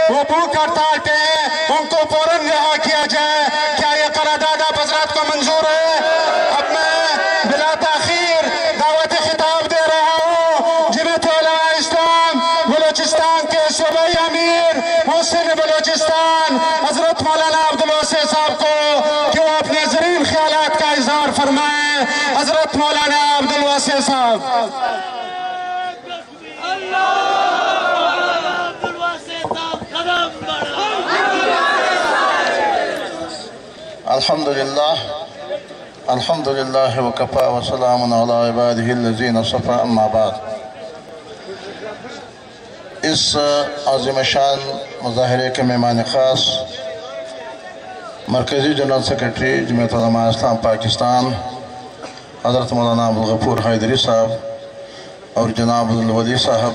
वो भूख हड़ताल पे हैं, उनको फौरन रिहा किया जाए। क्या ये करारदाद आप हजरात को मंजूर है? अब मैं बिला ताखीर दावत खिताब दे रहा हूँ जमात उलमा इस्लाम बलोचिस्तान के सूबाई अमीर मोहसिन बलोचिस्तान हजरत मौलाना अब्दुल वासी साहब को कि वो अपने ज़रीन ख्यालात का इजहार फरमाएं। हजरत मौलाना अब्दुल वासी साहब। अल्हम्दुलिल्लाह वकफ़ा वसलामुन अला इबादिहिल्लज़ीना सफ़ा अम्मा बाद। इस आज़िम शान मुज़ाहिरे के मेहमान ख़ास मरकज़ी जनरल सेक्रेटरी जमात उलमा इस्लाम पाकिस्तान हज़रत मौलाना अब्दुल गफ़ूर हैदरी साहब और जनाब अब्दुल वली साहब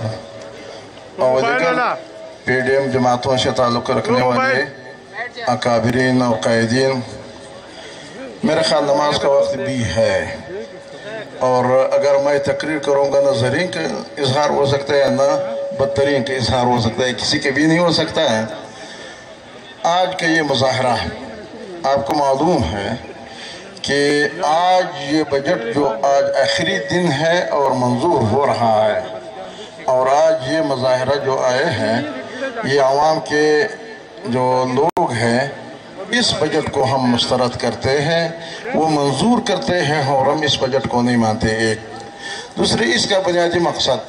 और दीगर PDM जमातों से ताल्लुक़ रखने वाले अकाबिरीन और क़ायदीन, मेरे ख्याल नमाज का वक्त भी है और अगर मैं तकरीर करूँगा न ज़रीन का इजहार हो सकता है न बदतरीन का इजहार हो सकता है, किसी के भी नहीं हो सकता है। आज का ये मुज़ाहरा आपको मालूम है कि आज ये बजट जो आज आखिरी दिन है और मंजूर हो रहा है और आज ये मुज़ाहरा जो आए हैं ये आवाम के जो लोग हैं इस बजट को हम मुस्तरद करते हैं, वो मंजूर करते हैं और हम इस बजट को नहीं मानते। एक दूसरे इसका बुनियादी मकसद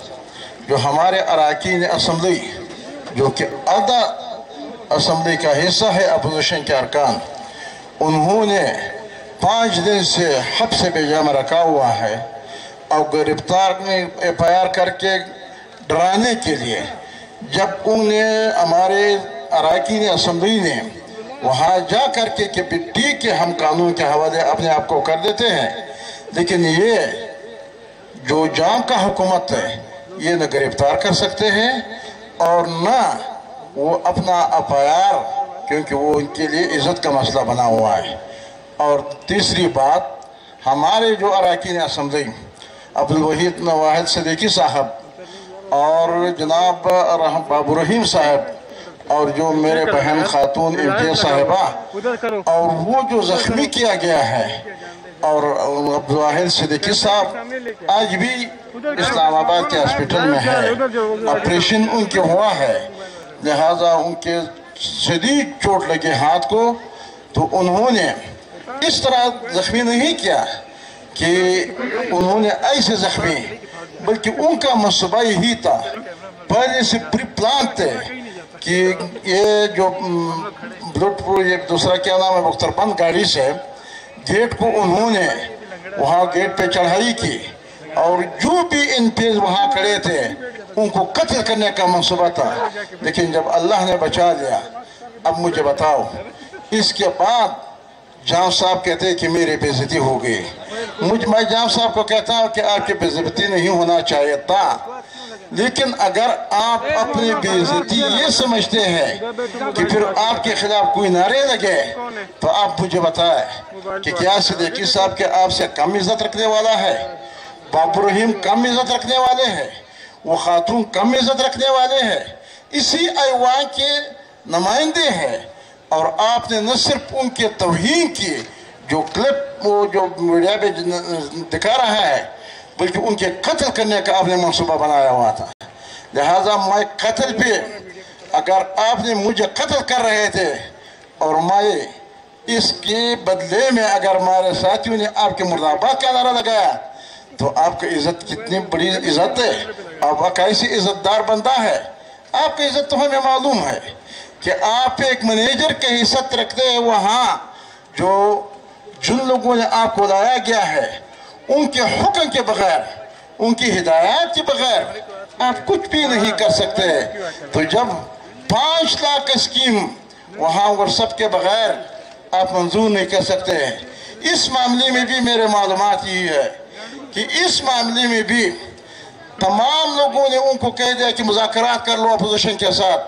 जो हमारे अरकान असम्बली जो कि आधा असम्बली का हिस्सा है अपोजिशन के अरकान, उन्होंने 5 दिन से हब्स बेजा में रखा हुआ है और गिरफ्तार में FIR करके डराने के लिए जब उन्हें हमारे अरकान असम्बली ने वहाँ जा करके कि ठीक है हम कानून के हवाले अपने आप को कर देते हैं, लेकिन ये जो जाम का हुकूमत है ये न गिरफ्तार कर सकते हैं और न वो अपना FIR, क्योंकि वो उनके लिए इज़्ज़त का मसला बना हुआ है। और तीसरी बात, हमारे जो अरकान असम्बली अब्दुल वहीद वाहिद सिद्दीकी साहब और जनाब बाबू रहीम साहब और जो मेरे बहन खातून इम्तियाज साहिबा और वो जो ज़ख्मी किया गया है और अब्दुल वाहिद सिद्दीकी साहब आज भी इस्लामाबाद के हॉस्पिटल में है, ऑपरेशन उनके हुआ है, लिहाजा उनके शदीद चोट लगे हाथ को, तो उन्होंने इस तरह ज़ख्मी नहीं किया कि उन्होंने ऐसे ज़ख्मी, बल्कि उनका मसबा यही था, पहले से प्री प्लान थे कि ये जो ब्लड प्रूफ एक दूसरा क्या नाम है बख्तरबंद गाड़ी से गेट को उन्होंने वहाँ गेट पे चढ़ाई की और जो भी इन पेज वहाँ खड़े थे उनको कत्ल करने का मंसूबा था, लेकिन जब अल्लाह ने बचा लिया। अब मुझे बताओ, इसके बाद जाम साहब कहते हैं कि मेरी बेइज्जती हो गई। मैं जाम साहब को कहता हूँ कि आपकी बेइज्जती नहीं होना चाहिए था, लेकिन अगर आप अपनी बेइज्जती ये समझते हैं कि फिर आपके खिलाफ कोई नारे लगे तो आप मुझे बताएं कि क्या सिद्दीकी साहब के आपसे कम इज्जत रखने वाला है, बाबू रहीम कम इज्जत रखने वाले हैं, वो खातून कम इज्जत रखने वाले हैं, इसी ऐवान के नुमाइंदे हैं और आपने न सिर्फ उनके तौहीन की जो क्लिप वो जो मीडिया पे दिखा रहा है, बल्कि उनके कत्ल करने का आपने मंसूबा बनाया हुआ था। लिहाजा मैं कत्ल पे अगर आपने मुझे कत्ल कर रहे थे और मैं इसके बदले में अगर हमारे साथियों ने आपके मुर्दाबाद का नारा लगाया तो आपकी इज्जत कितनी बड़ी इज्जत है, आप कैसी इज्जतदार बंदा है। आपकी इज्जत तो हमें मालूम है कि आप एक मैनेजर के हिस्सा रखते हैं, वहाँ जो जिन लोगों ने आपको लाया गया है उनके हुक्म के बगैर, उनकी हिदायत के बगैर आप कुछ भी नहीं कर सकते। तो जब 5 लाख की स्कीम वहाँ व्हाट्सएप के बगैर आप मंजूर नहीं कर सकते। इस मामले में भी मेरे मालूमात यही है कि इस मामले में भी तमाम लोगों ने उनको कह दिया कि मुज़ाकरात कर लो अपोजिशन के साथ,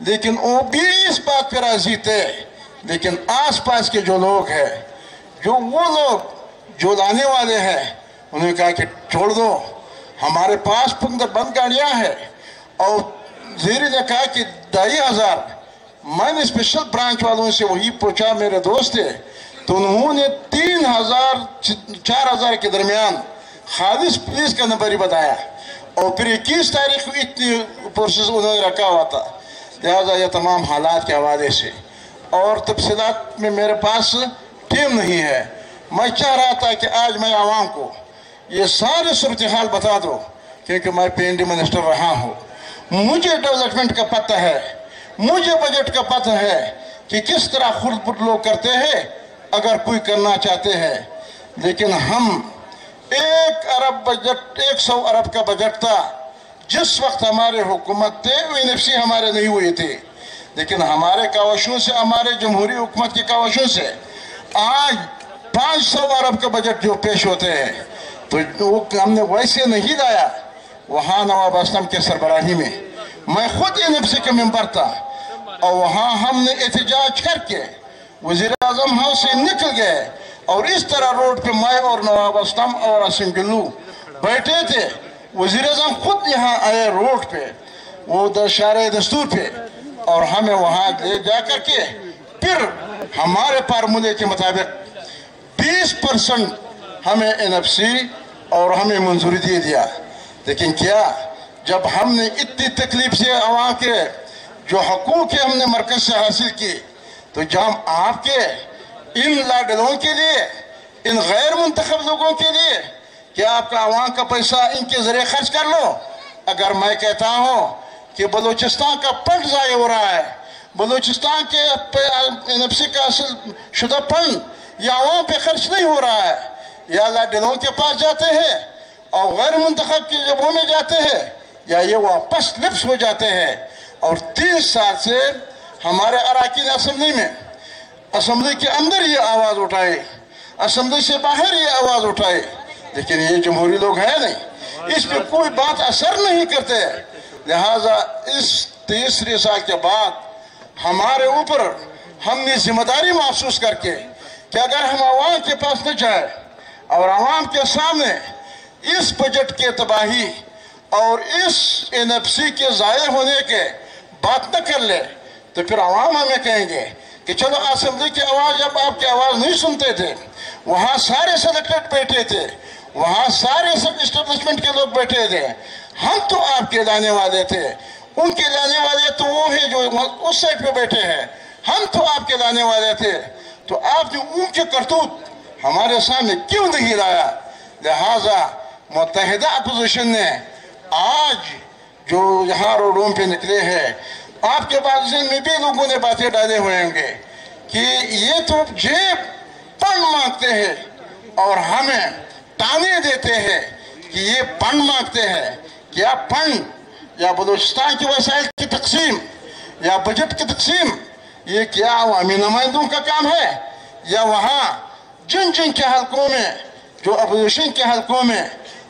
लेकिन वो भी इस बात पर राजी थे। लेकिन आस पास के जो लोग हैं, जो वो लोग जो लाने वाले हैं, उन्होंने कहा कि छोड़ दो, हमारे पास बंद गाड़ियाँ हैं और वज़ीर ने कहा कि 2500, मैंने स्पेशल ब्रांच वालों से वही पूछा, मेरे दोस्त थे, तो उन्होंने 3000 4000 के दरमियान खालिस पुलिस का नंबर ही बताया, और फिर 21 तारीख को इतनी फोर्सेस उन्होंने रखा हुआ था। लिहाजा ये तमाम हालात के हवाले से और तफसीलात में मेरे पास टीम नहीं है। मैं चाह रहा था कि आज मैं आवाम को ये सारे सूरत हाल बता दो, क्योंकि मैं PND मिनिस्टर रहा हूँ, मुझे डेवलपमेंट का पता है, मुझे बजट का पता है कि किस तरह खुद लोग करते हैं अगर कोई करना चाहते हैं। लेकिन हम 1 अरब बजट, 100 अरब का बजट था जिस वक्त हमारे हुकूमत थे, NFC हमारे नहीं हुए थे, लेकिन हमारे कावशों से, हमारे जमहूरी हुकूमत की कावशों से आज 500 अरब का बजट जो पेश होते हैं, तो वो हमने वैसे नहीं लाया। वहाँ नवाब असलम के सरबराही में मैं खुद NFC का मेंबर था, और वहाँ हमने एहतजाज करके वज़ीर आज़म हाउस से निकल गए, और इस तरह रोड पे मैं और नवाब असलम और असीम गिल्लू बैठे थे। वज़ीर आज़म खुद यहाँ आए रोड पे, वो दशहरे दस्तूर पे, और हमें वहाँ ले जा करके फिर हमारे फार्मूले के मुताबिक 20% हमें NFC और हमें मंजूरी दे दिया। लेकिन क्या जब हमने इतनी तकलीफ से आवाम के जो हकूक़ है हमने मरकज़ से हासिल की, तो जब आपके इन लाडलों के लिए, इन गैर मुंतखब लोगों के लिए, क्या आपका आवाम का पैसा इनके ज़रिए खर्च कर लो? अगर मैं कहता हूँ कि बलूचिस्तान का फंड ज़ाय हो रहा है, बलूचिस्तान के NFC का असल शुदा फंड या आवाम पे खर्च नहीं हो रहा है, या लाडलों के पास जाते हैं और गैर मुंतखब की जगहों में जाते हैं, या ये वापस लिप्स हो जाते हैं। और 3 साल से हमारे अराकीन असम्बली में, असम्बली के अंदर ये आवाज़ उठाए, असम्बली से बाहर ये आवाज़ उठाए, लेकिन ये जमहूरी लोग हैं नहीं, इस पर कोई बात असर नहीं करते। लिहाजा इस 3 साल के बाद हमारे ऊपर हमने जिम्मेदारी महसूस करके कि अगर हम आवाम के पास न जाए और आवाम के सामने इस बजट के तबाही और इस NFC के ज़ाये होने के बात न कर ले, तो फिर आवाम हमें कहेंगे कि चलो असम्बली की आवाज़, जब आपकी आवाज़ नहीं सुनते थे, वहाँ सारे सेलेक्टेड बैठे थे, वहाँ सारे सब इस्टेब्लिशमेंट के लोग बैठे थे, हम तो आपके लाने वाले थे, उनके लाने वाले तो वो है जो उस साइड पे बैठे हैं, हम तो आपके लाने वाले थे, तो आपने उनके करतूत हमारे सामने क्यों नहीं लाया? लिहाजा मुत्तहिदा अपोजिशन ने आज जो यहाँ रोडों पे निकले हैं, आपके बाद में भी लोगों ने बातें डाले हुए होंगे कि ये तो जेब फंड मांगते हैं और हमें ताने देते हैं कि ये फंड मांगते हैं। क्या फंड या बलूचिस्तान की वसाइल की तकसीम या बजट की तकसीम, ये क्या अवामी नुमाइंदों का काम है, या वहाँ जिन जिन के हलकों में, जो अपोजिशन के हलकों में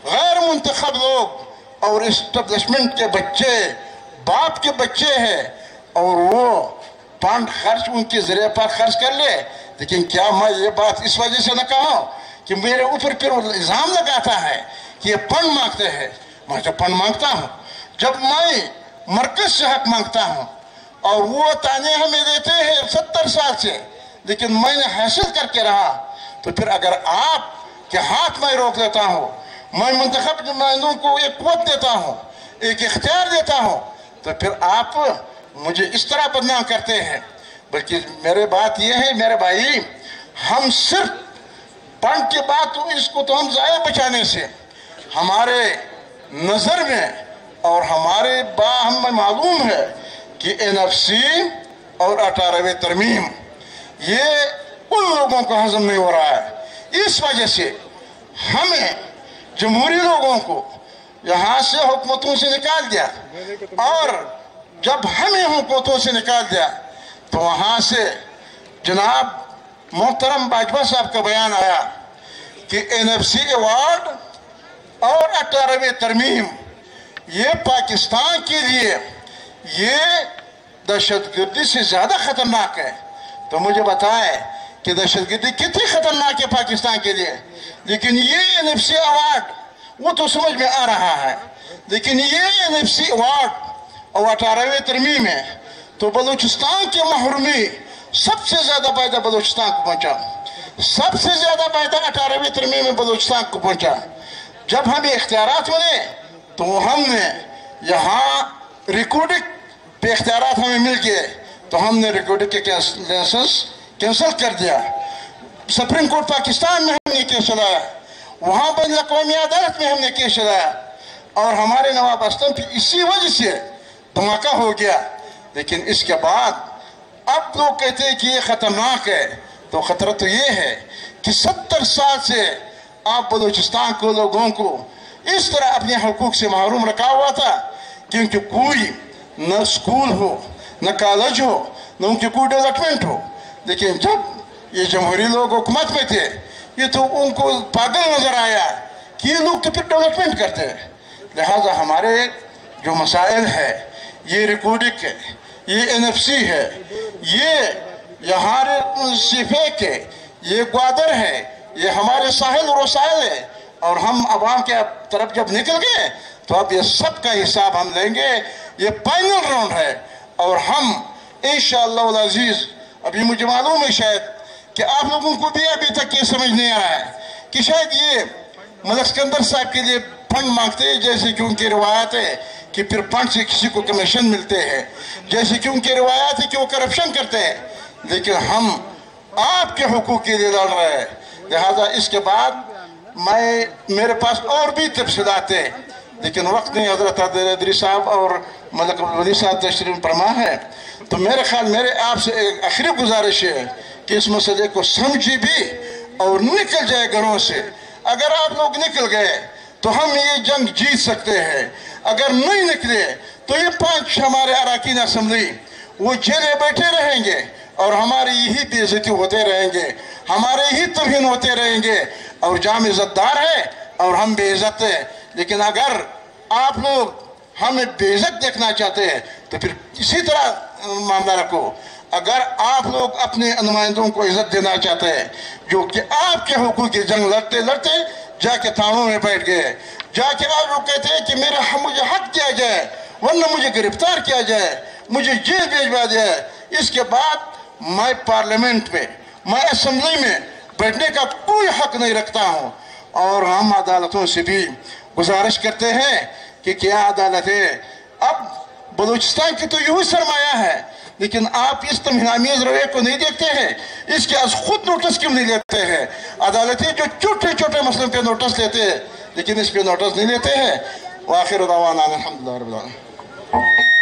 गैर मुंतखब लोग और इस्टेब्लिशमेंट के बच्चे, बाप के बच्चे हैं, और वो फंड खर्च उनके ज़रिए पर खर्च कर ले। लेकिन क्या मैं ये बात इस वजह से न कहूँ कि मेरे ऊपर फिर इल्ज़ाम लगाता है कि ये फंड मांगते हैं? मैं तो फंड मांगता हूँ जब मैं मरकज़ से हक मांगता हूँ, और वो ताने हमें देते हैं 70 साल से, लेकिन मैंने हासिल करके रहा। तो फिर अगर आप के हाथ में रोक लेता हूँ, मैं मुंतखब नुमाइंदों को एक क़ुव्वत देता हूँ, एक इख्तियार देता हूँ, तो फिर आप मुझे इस तरह बदनाम करते हैं। बल्कि मेरे बात ये है मेरे भाई, हम सिर्फ फंड की बात तो इसको तो हम ज़ाया बचाने से हमारे नज़र में और हमारे हमें मालूम है कि NFC और 18वीं तरमीम ये उन लोगों को हजम नहीं हो रहा है। इस वजह से हमें जमहूरी लोगों को यहाँ से हुकूमतों से निकाल दिया, और जब हमें हुकूमतों से निकाल दिया तो वहाँ से जनाब मोहतरम बाजवा साहब का बयान आया कि NFC अवार्ड और 18वीं तरमीम ये पाकिस्तान के लिए ये दहशतगर्दी से ज़्यादा ख़तरनाक है। तो मुझे बताएं कि दहशतगर्दी कितनी ख़तरनाक है पाकिस्तान के लिए। लेकिन ये NFC अवार्ड वो तो समझ में आ रहा है, लेकिन ये NFC अवार्ड और 18वीं तरमीम है, तो बलूचिस्तान की महरूमी सबसे ज़्यादा फायदा बलूचिस्तान को पहुँचा। सबसे ज़्यादा फायदा 18वीं तरमीम में बलूचिस्तान को पहुँचा। जब हमें इख्तियारात मिले तो हमने यहाँ रिकॉर्डिंग पे इख्तियारात हमें मिल गए, तो हमने रिकॉर्डिंग के लाइसेंस कैंसिल कर दिया। सुप्रीम कोर्ट पाकिस्तान में हमने केस चलाया, वहाँ बैन अक़वामी अदालत में हमने केस चलाया, और हमारे नवाब असलम की इसी वजह से धमाका हो गया। लेकिन इसके बाद अब लोग कहते हैं कि ये ख़तरनाक है, तो ख़तरा तो ये है कि 70 साल से आप बलूचिस्तान को लोगों को इस तरह अपने हुकूक से महरूम रखा हुआ था, क्योंकि कोई न स्कूल हो, न कॉलेज हो, न उनकी कोई डेवलपमेंट हो। लेकिन जब ये जमहूरी लोग हुकूमत में थे, ये तो उनको पागल नजर आया कि ये लोग तो फिर डेवलपमेंट करते हैं। लिहाजा हमारे जो मसाइल है, ये रिकॉर्डिंग है, ये NFC है, ये यहाँ सिफेक है, ये ग्वादर है, ये हमारे साहिल और वसाइल है, और हम अवाम के तरफ जब निकल गए तो अब ये सब का हिसाब हम लेंगे। ये फाइनल राउंड है, और हम इंशाअल्लाह अल अज़ीज़, अभी मुझे मालूम है शायद कि आप लोगों को भी अभी तक ये समझ नहीं आया है कि शायद ये मलिक सिकंदर साहब के लिए फंड मांगते हैं, जैसे कि उनकी रिवायत है कि फिर फंड से किसी को कमीशन मिलते हैं, जैसे कि उनकी रिवायत है कि वो करप्शन करते हैं। लेकिन हम आपके हुकूक के लिए लड़ रहे हैं। लिहाजा इसके बाद मेरे पास और भी तफसीलात है, लेकिन वक्त नहीं। हजरत हैदरी साहब और मलिक वली साहब तशरीफ फरमा है, तो मेरे ख्याल मेरे आपसे एक आखिरी गुजारिश है कि इस मसले को समझी भी और निकल जाए घरों से। अगर आप लोग निकल गए तो हम ये जंग जीत सकते हैं, अगर नहीं निकले तो ये 5 हमारे अरकान असम्बली वो जेले बैठे रहेंगे, और हमारी यही बेइज्जती होते रहेंगे, हमारे ही तौहीन होते रहेंगे, और जाम इज़्ज़तदार है और हम बेइज्जत है। लेकिन अगर आप लोग हमें बेइज्जत देखना चाहते हैं तो फिर इसी तरह मामला रखो। अगर आप लोग अपने नुमाइंदों को इज्जत देना चाहते हैं, जो कि आपके हुकूक की जंग लड़ते लड़ते जाके थानों में बैठ गए, जाके आप लोग कहते हैं कि मुझे हक दिया जाए, वरना मुझे गिरफ्तार किया जाए, मुझे जेल भेजवा जाए। इसके बाद मैं पार्लियामेंट में, मैं असेंबली में बैठने का कोई हक नहीं रखता हूँ। और हम अदालतों से भी गुजारिश करते हैं कि क्या अदालत है, अब बलूचिस्तान की तो यही सरमाया है, लेकिन आप इस तमहीनामीज़ रवैये को नहीं देखते हैं, इसके आज खुद नोटिस क्यों नहीं लेते हैं? अदालतें जो छोटे छोटे मसलों पे नोटिस लेते हैं, लेकिन इस पे नोटिस नहीं लेते हैं। वाखिर दावाना अल्हम्दुलिल्लाह रब्बिल आलमीन।